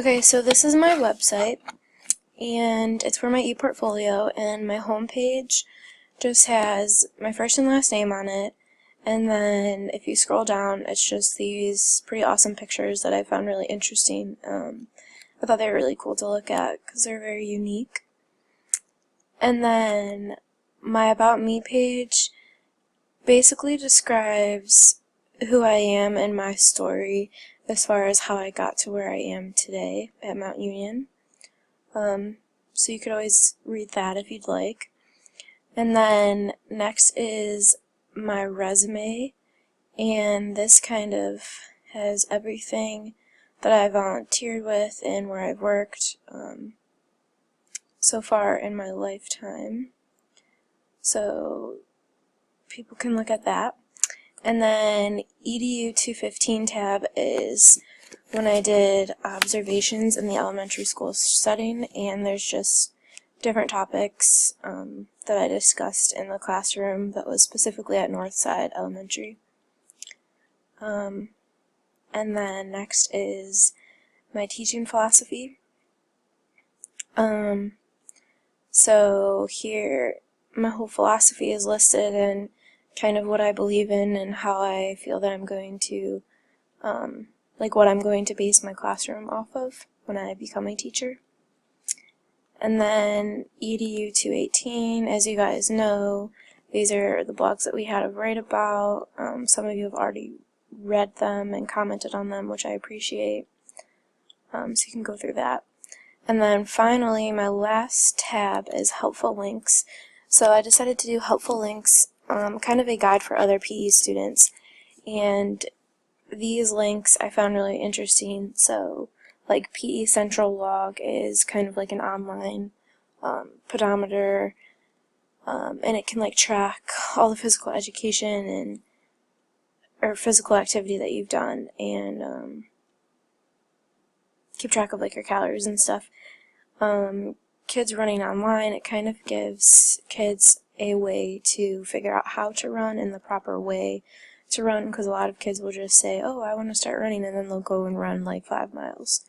Okay, so this is my website, and it's for my ePortfolio, and my homepage just has my first and last name on it, and then if you scroll down, it's just these pretty awesome pictures that I found really interesting. I thought they were really cool to look at because they're very unique. And then my About Me page basically describes who I am and my story as far as how I got to where I am today at Mount Union. So you could always read that if you'd like. And then next is my resume, and this kind of has everything that I volunteered with and where I've worked so far in my lifetime. So people can look at that. And then EDU 215 tab is when I did observations in the elementary school setting, and there's just different topics that I discussed in the classroom that was specifically at Northside Elementary. And then next is my teaching philosophy. So here my whole philosophy is listed, and kind of what I believe in and how I feel that I'm going to, what I'm going to base my classroom off of when I become a teacher. And then EDU 218, as you guys know, these are the blogs that we had to write about. Some of you have already read them and commented on them, which I appreciate. So you can go through that. And then finally, my last tab is helpful links. So I decided to do helpful links, kind of a guide for other PE students. And these links I found really interesting. So like PE Central Log is kind of like an online pedometer, and it can like track all the physical education and or physical activity that you've done, and keep track of like your calories and stuff. Kids running online, it kind of gives kids a way to figure out how to run and the proper way to run, because a lot of kids will just say, oh, I want to start running, and then they'll go and run like 5 miles.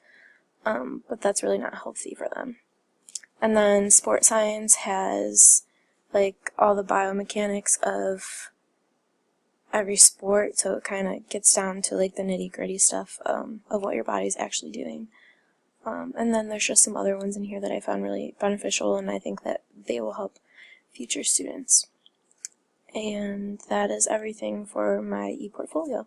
But that's really not healthy for them. And then Sport Science has like all the biomechanics of every sport, so it kind of gets down to like the nitty-gritty stuff of what your body's actually doing. And then there's just some other ones in here that I found really beneficial, and I think that they will help future students. And that is everything for my ePortfolio.